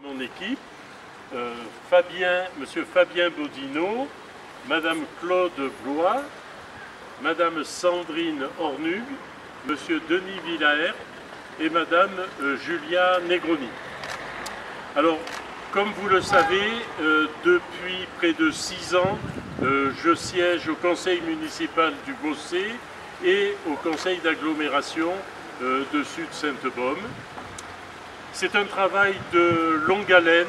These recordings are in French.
de mon équipe, Monsieur Fabien Bodino, Madame Claude Blois, Madame Sandrine Ornug, Monsieur Denis Villaert et Madame Julia Negroni. Alors, comme vous le savez, depuis près de 6 ans, je siège au conseil municipal du Bossé et au conseil d'agglomération de Sud-Sainte-Baume. C'est un travail de longue haleine,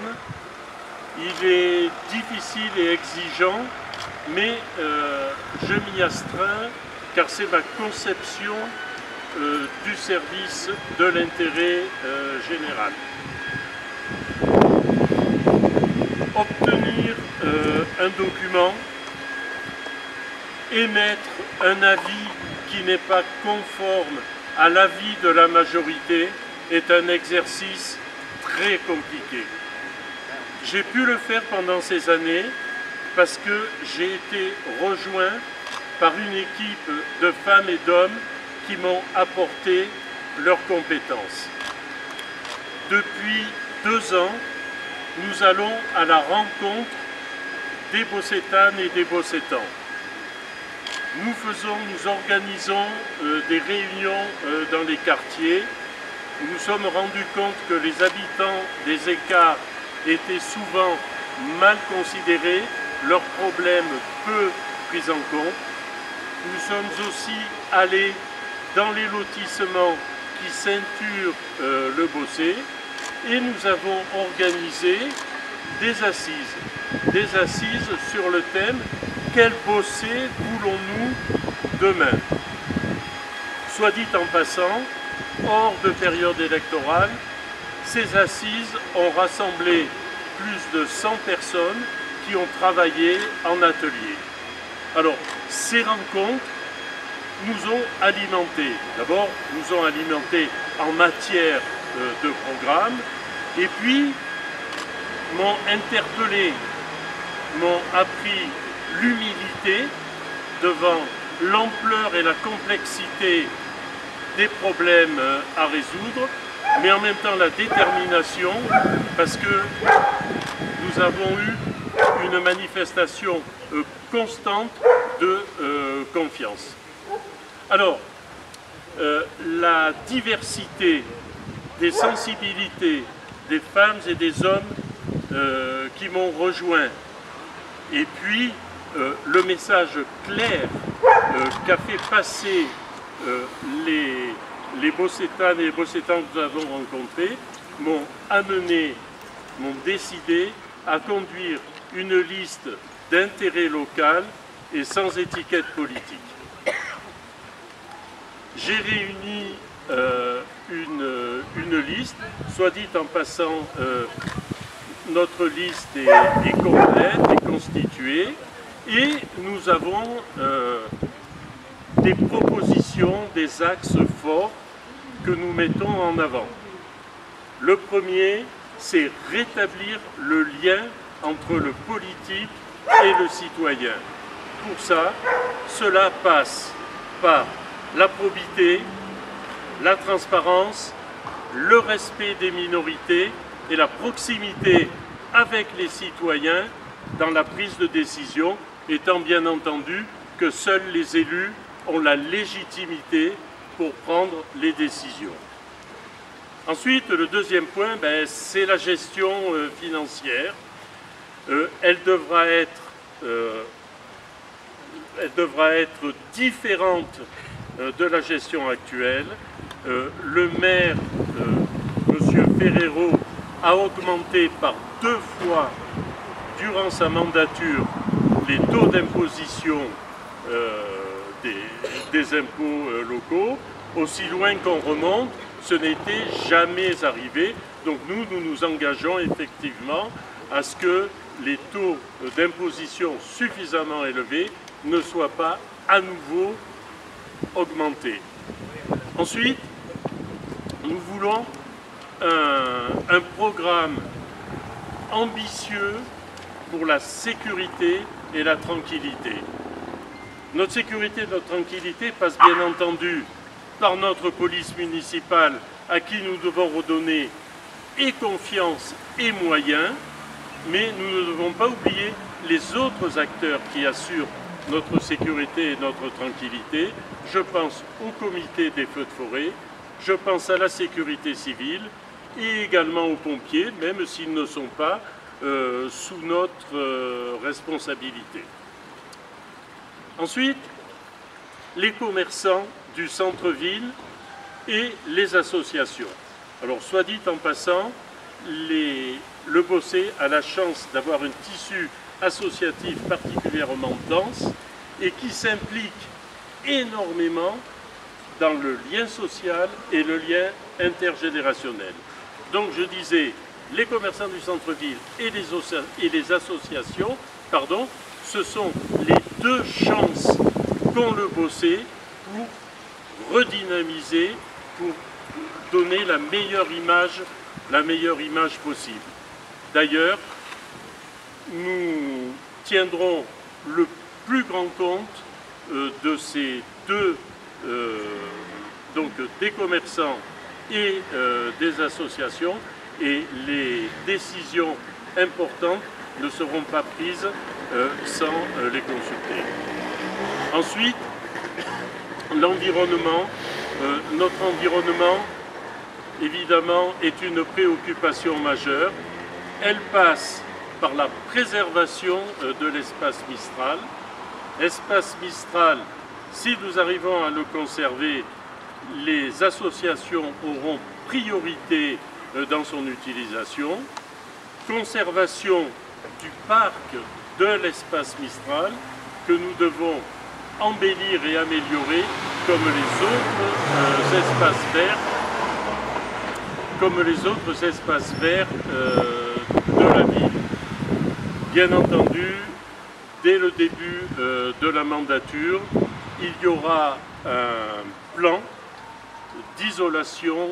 il est difficile et exigeant, mais je m'y astreins car c'est ma conception du service de l'intérêt général. Obtenir un document, émettre un avis qui n'est pas conforme à l'avis de la majorité est un exercice très compliqué. J'ai pu le faire pendant ces années parce que j'ai été rejoint par une équipe de femmes et d'hommes qui m'ont apporté leurs compétences. Depuis 2 ans, nous allons à la rencontre des Bossétanes et des Bossétans. Nous organisons des réunions dans les quartiers. Nous nous sommes rendus compte que les habitants des écarts étaient souvent mal considérés, leurs problèmes peu pris en compte. Nous sommes aussi allés dans les lotissements qui ceinturent le Bossé et nous avons organisé des assises sur le thème « Quel Bossé voulons-nous demain ?» Soit dit en passant, hors de période électorale, ces assises ont rassemblé plus de 100 personnes qui ont travaillé en atelier. Alors, ces rencontres nous ont alimentés. D'abord, nous ont alimentés en matière de programme, et puis m'ont interpellé, m'ont appris l'humilité devant l'ampleur et la complexité des problèmes à résoudre, mais en même temps la détermination, parce que nous avons eu une manifestation constante de confiance. Alors, la diversité des sensibilités des femmes et des hommes qui m'ont rejoint, et puis le message clair qu'a fait passer les Bossétanes et les Bossétans que nous avons rencontrés m'ont décidé à conduire une liste d'intérêt local et sans étiquette politique. J'ai réuni une liste, soit dit en passant, notre liste est complète, est constituée, et nous avons des propositions, des axes forts que nous mettons en avant. Le premier, c'est rétablir le lien entre le politique et le citoyen. Pour ça, cela passe par la probité, la transparence, le respect des minorités et la proximité avec les citoyens dans la prise de décision, étant bien entendu que seuls les élus ont la légitimité pour prendre les décisions. Ensuite, le deuxième point, c'est la gestion financière. Elle devra être différente de la gestion actuelle. Le maire, M. Ferrero, a augmenté par 2 fois durant sa mandature les taux d'imposition des impôts locaux. Aussi loin qu'on remonte, ce n'était jamais arrivé. Donc nous nous engageons effectivement à ce que les taux d'imposition suffisamment élevés ne soient pas à nouveau augmentés. Ensuite, nous voulons un programme ambitieux pour la sécurité et la tranquillité. Notre sécurité et notre tranquillité passent bien entendu par notre police municipale à qui nous devons redonner et confiance et moyens, mais nous ne devons pas oublier les autres acteurs qui assurent notre sécurité et notre tranquillité. Je pense au comité des feux de forêt, je pense à la sécurité civile et également aux pompiers, même s'ils ne sont pas sous notre responsabilité. Ensuite, les commerçants du centre-ville et les associations. Alors, soit dit en passant, le Beaussais a la chance d'avoir un tissu associatif particulièrement dense et qui s'implique énormément dans le lien social et le lien intergénérationnel. Donc je disais, les commerçants du centre-ville et les associations, ce sont les deux chances qu'ont le Beaussais pour redynamiser, pour donner la meilleure image possible. D'ailleurs, nous tiendrons le plus grand compte de ces deux, donc des commerçants et des associations, et les décisions importantes ne seront pas prises sans les consulter. Ensuite, l'environnement. Notre environnement, évidemment, est une préoccupation majeure. Elle passe par la préservation de l'espace Mistral. Espace Mistral, si nous arrivons à le conserver, les associations auront priorité dans son utilisation. Conservation du parc de l'espace Mistral que nous devons embellir et améliorer comme les autres espaces verts de la ville. Bien entendu, dès le début de la mandature, il y aura un plan d'isolation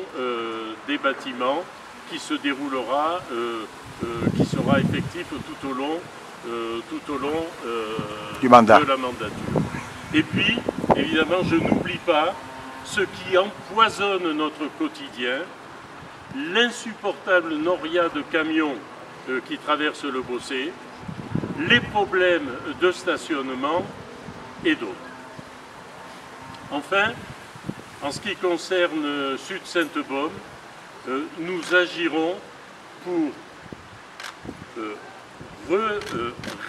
des bâtiments qui se déroulera, qui sera effectif tout au long du mandat. de la mandature. Et puis, évidemment, je n'oublie pas ce qui empoisonne notre quotidien, l'insupportable noria de camions qui traversent le Beaussais, les problèmes de stationnement et d'autres. Enfin, en ce qui concerne Sud Sainte-Baume, nous agirons pour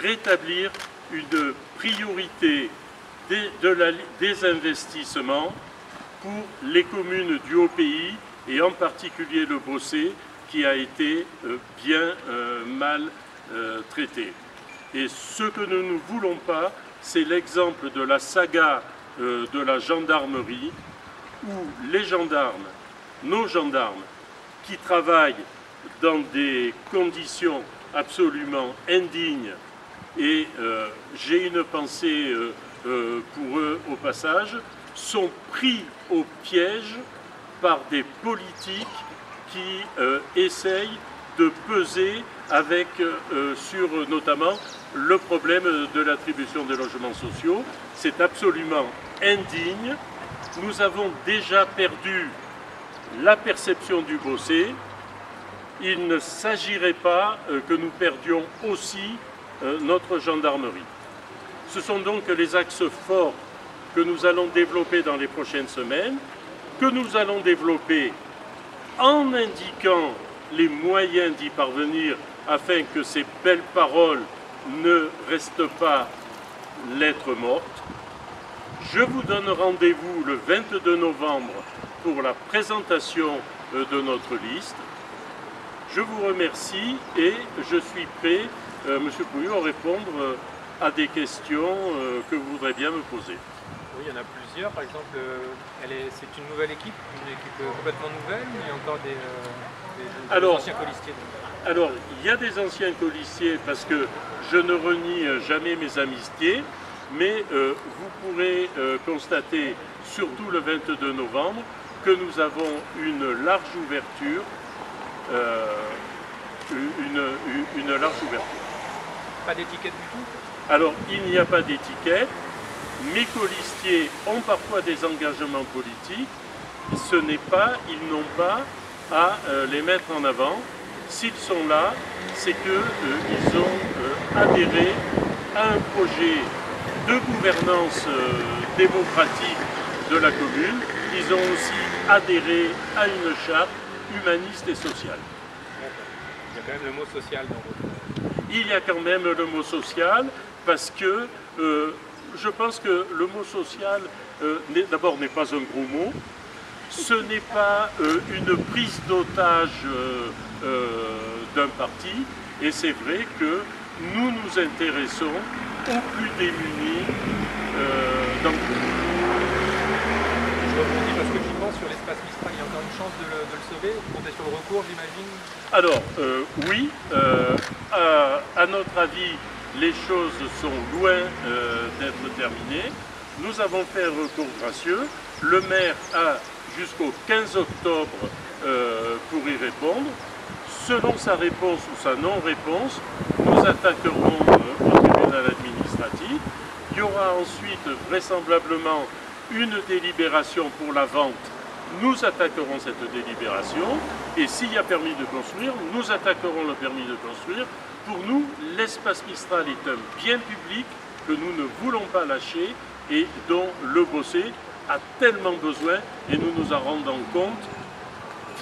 rétablir une priorité des investissements pour les communes du Haut-Pays et en particulier le Beaussais qui a été bien mal traité. Et ce que nous ne voulons pas, c'est l'exemple de la saga de la gendarmerie où les gendarmes, nos gendarmes, qui travaillent dans des conditions absolument indignes, et j'ai une pensée pour eux au passage, sont pris au piège par des politiques qui essayent de peser avec, sur notamment le problème de l'attribution des logements sociaux. C'est absolument indigne. Nous avons déjà perdu la perception du Beaussais. Il ne s'agirait pas que nous perdions aussi notre gendarmerie. Ce sont donc les axes forts que nous allons développer dans les prochaines semaines, que nous allons développer en indiquant les moyens d'y parvenir afin que ces belles paroles ne restent pas lettres mortes. Je vous donne rendez-vous le 22 novembre pour la présentation de notre liste. Je vous remercie et je suis prêt, Monsieur Pouillot, à répondre à des questions que vous voudrez bien me poser. Oui, il y en a plusieurs. Par exemple, c'est une nouvelle équipe complètement nouvelle, ou il y a encore des anciens colistiers? Alors, il y a des anciens colistiers parce que je ne renie jamais mes amitiés, mais vous pourrez constater, surtout le 22 novembre, que nous avons une large ouverture. Une large ouverture. Pas d'étiquette du tout? Alors, il n'y a pas d'étiquette. Mes colistiers ont parfois des engagements politiques. Ce n'est pas, ils n'ont pas à les mettre en avant. S'ils sont là, c'est qu'ils ont adhéré à un projet de gouvernance démocratique de la commune. Ils ont aussi adhéré à une charte humaniste et sociale. Il y a quand même le mot social dans votre... Il y a quand même le mot social parce que je pense que le mot social d'abord n'est pas un gros mot. Ce n'est pas une prise d'otage d'un parti, et c'est vrai que nous nous intéressons aux plus démunis dans le pays. Je rebondis parce que j'y pense sur l'espace Mistral, il y a encore une chance de le sauver, vous comptez sur le recours j'imagine? Alors oui, à notre avis, les choses sont loin d'être terminées. Nous avons fait un recours gracieux, le maire a jusqu'au 15 octobre pour y répondre. Selon sa réponse ou sa non-réponse, nous attaquerons au tribunal administratif. Il y aura ensuite vraisemblablement une délibération pour la vente. Nous attaquerons cette délibération et s'il y a permis de construire, nous attaquerons le permis de construire. Pour nous, l'espace Mistral est un bien public que nous ne voulons pas lâcher et dont le Bossé a tellement besoin et nous nous en rendons compte.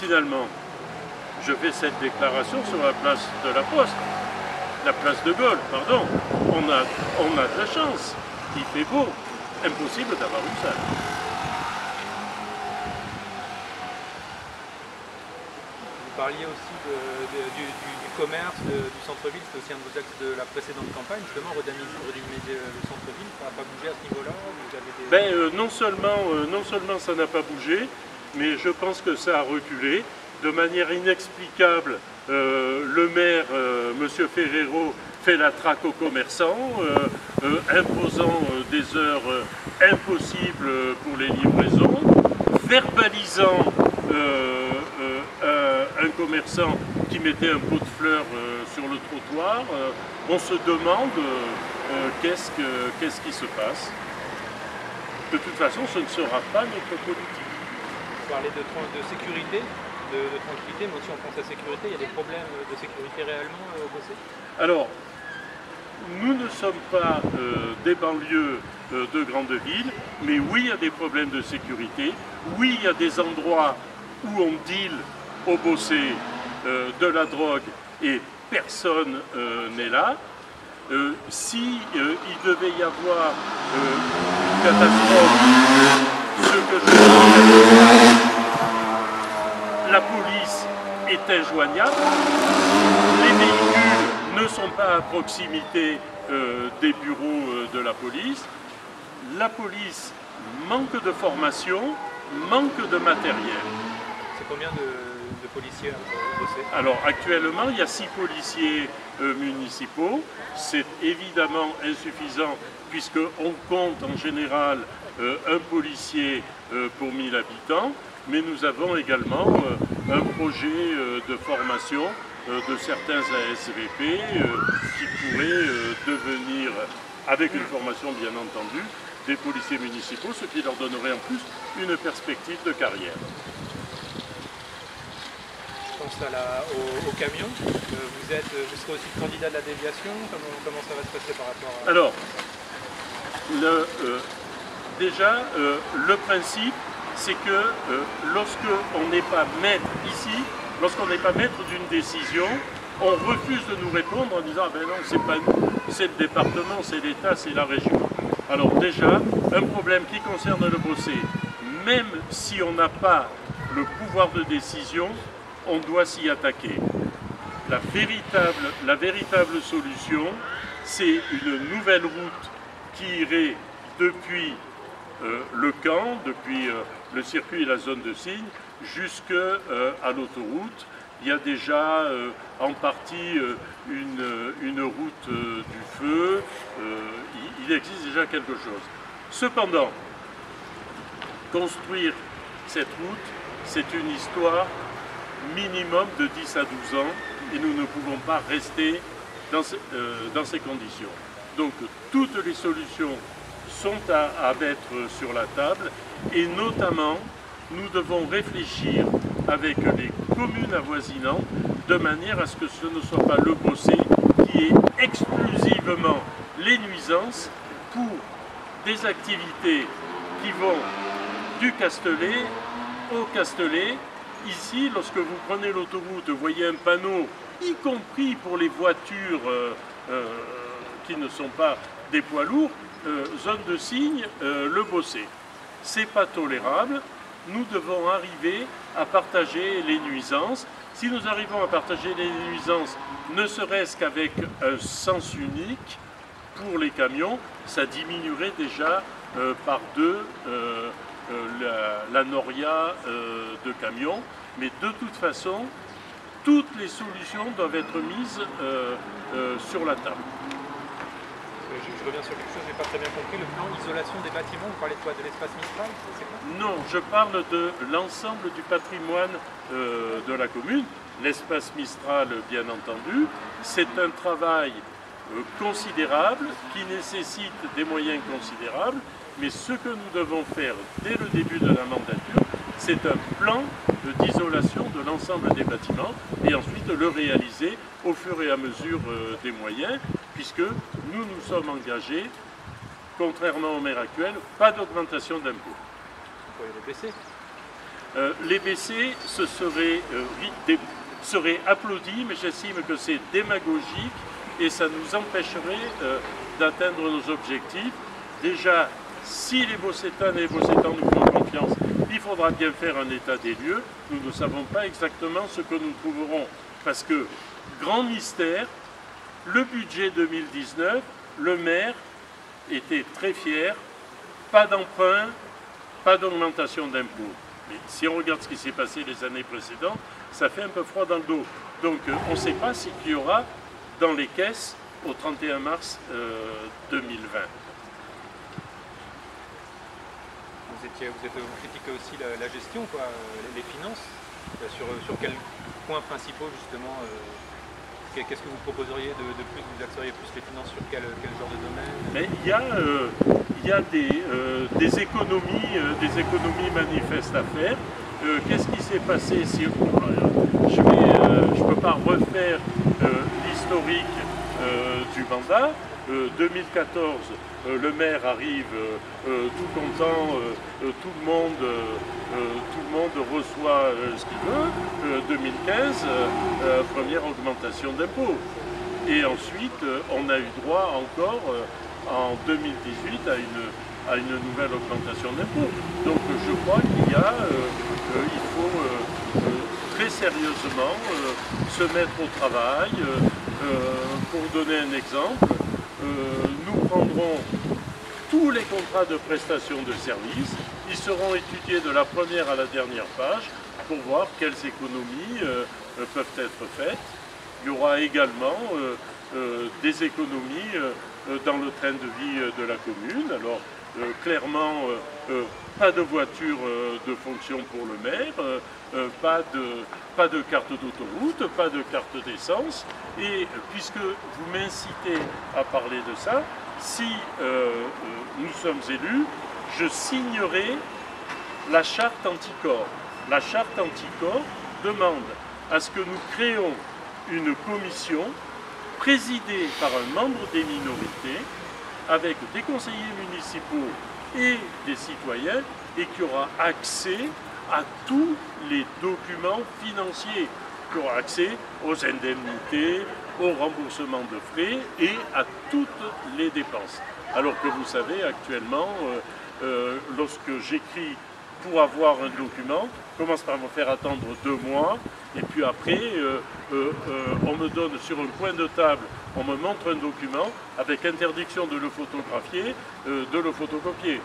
Finalement, je fais cette déclaration sur la place de la Poste, la place de Gaulle, pardon. On a de la chance, il fait beau, impossible d'avoir une salle. Vous parliez aussi du commerce, du centre-ville, c'est aussi un de vos axes de la précédente campagne, justement, redynamiser le centre-ville, ça n'a pas bougé à ce niveau-là? Non seulement ça n'a pas bougé, mais je pense que ça a reculé. De manière inexplicable, le maire, M. Ferrero, fait la traque aux commerçants, imposant des heures impossibles pour les livraisons, verbalisant un commerçant qui mettait un pot de fleurs sur le trottoir. On se demande qu'est-ce qui se passe. De toute façon, ce ne sera pas notre politique. Vous parlez de sécurité, de tranquillité, mais aussi on pense à sécurité. Il y a des problèmes de sécurité réellement au Bossé? Alors, nous ne sommes pas des banlieues de grandes villes, mais oui, il y a des problèmes de sécurité. Oui, il y a des endroits où on deal au Bossé de la drogue et personne n'est là. Si il devait y avoir une catastrophe, ce que je dis, la police est injoignable, les véhicules ne sont pas à proximité des bureaux de la police manque de formation, manque de matériel. C'est combien de policiers au Bossé? Alors actuellement, il y a 6 policiers municipaux. C'est évidemment insuffisant puisqu'on compte en général un policier pour 1000 habitants. Mais nous avons également un projet de formation de certains ASVP qui pourraient devenir, avec une formation bien entendu, des policiers municipaux, ce qui leur donnerait en plus une perspective de carrière. Je pense au camion. Vous serez aussi candidat de la déviation. Comment ça va se passer par rapport à... Alors, déjà, le principe, c'est que lorsqu'on n'est pas maître ici, lorsqu'on n'est pas maître d'une décision, on refuse de nous répondre en disant « ben non, c'est pas nous, c'est le département, c'est l'État, c'est la région ». Alors déjà, un problème qui concerne le Bossé, même si on n'a pas le pouvoir de décision, on doit s'y attaquer. La véritable solution, c'est une nouvelle route qui irait depuis le camp, depuis le circuit et la zone de signe, jusqu'à l'autoroute. Il y a déjà en partie une route du feu, il existe déjà quelque chose. Cependant, construire cette route, c'est une histoire minimum de 10 à 12 ans et nous ne pouvons pas rester dans ces conditions. Donc toutes les solutions sont à mettre sur la table et notamment nous devons réfléchir avec les communes avoisinantes de manière à ce que ce ne soit pas le Bossé qui ait exclusivement les nuisances pour des activités qui vont du Castellet au Castellet. Ici, lorsque vous prenez l'autoroute, vous voyez un panneau, y compris pour les voitures qui ne sont pas des poids lourds, zone de signe, le Bossé. C'est pas tolérable. Nous devons arriver à partager les nuisances. Si nous arrivons à partager les nuisances, ne serait-ce qu'avec un sens unique pour les camions, ça diminuerait déjà par deux la noria de camions. Mais de toute façon, toutes les solutions doivent être mises sur la table. Je reviens sur quelque chose, je n'ai pas très bien compris. Le plan isolation des bâtiments, vous parlez de quoi? De l'espace Mistral? Non, je parle de l'ensemble du patrimoine de la commune. L'espace Mistral, bien entendu, c'est un travail considérable qui nécessite des moyens considérables. Mais ce que nous devons faire dès le début de la mandature, c'est un plan d'isolation de l'ensemble des bâtiments et ensuite le réaliser au fur et à mesure des moyens, puisque nous nous sommes engagés, contrairement au maire actuel, pas d'augmentation d'impôts. Vous pouvez les baisser? Les baisser, ce serait applaudi, mais j'estime que c'est démagogique et ça nous empêcherait d'atteindre nos objectifs. Déjà, si les Bossétanes et les Bossétans nous font confiance, il faudra bien faire un état des lieux. Nous ne savons pas exactement ce que nous trouverons. Parce que, grand mystère, le budget 2019, le maire était très fier. Pas d'emprunt, pas d'augmentation d'impôts. Mais si on regarde ce qui s'est passé les années précédentes, ça fait un peu froid dans le dos. Donc on ne sait pas ce qu'il y aura dans les caisses au 31 mars 2020. Vous critiquez aussi la gestion, quoi, les finances. Sur quels points principaux, justement, qu'est-ce que vous proposeriez de plus? Vous axeriez plus les finances sur quel genre de domaine? Mais il y a des économies manifestes à faire. Qu'est-ce qui s'est passé si je ne peux pas refaire l'historique du mandat. 2014, le maire arrive tout content, tout le monde reçoit ce qu'il veut. 2015, première augmentation d'impôts. Et ensuite, on a eu droit encore en 2018 à une nouvelle augmentation d'impôts. Donc je crois il faut très sérieusement se mettre au travail. Pour donner un exemple, nous prendrons tous les contrats de prestation de services, ils seront étudiés de la première à la dernière page pour voir quelles économies peuvent être faites. Il y aura également des économies dans le train de vie de la commune. Alors clairement, pas de voiture de fonction pour le maire, pas de carte d'autoroute, pas de carte d'essence. Et puisque vous m'incitez à parler de ça, si nous sommes élus, je signerai la charte anticorps. La charte anticorps demande à ce que nous créions une commission présidée par un membre des minorités avec des conseillers municipaux et des citoyens et qui aura accès à tous les documents financiers, qui aura accès aux indemnités, au remboursement de frais et à toutes les dépenses. Alors que vous savez, actuellement, lorsque j'écris pour avoir un document, on commence par me faire attendre 2 mois, et puis après, on me donne sur un coin de table, on me montre un document avec interdiction de le photographier, de le photocopier.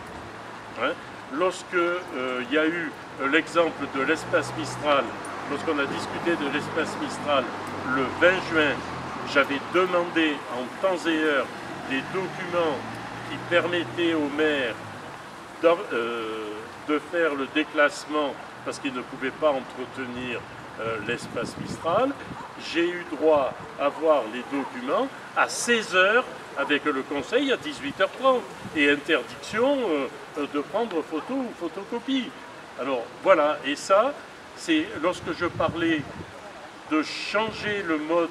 Hein? Lorsque il y a eu l'exemple de l'espace Mistral, lorsqu'on a discuté de l'espace Mistral le 20 juin, j'avais demandé en temps et heure des documents qui permettaient au maire de faire le déclassement parce qu'il ne pouvait pas entretenir l'espace Mistral. J'ai eu droit à voir les documents à 16 h avec le conseil à 18h30 et interdiction de prendre photo ou photocopie. Alors voilà, et ça, c'est lorsque je parlais de changer le mode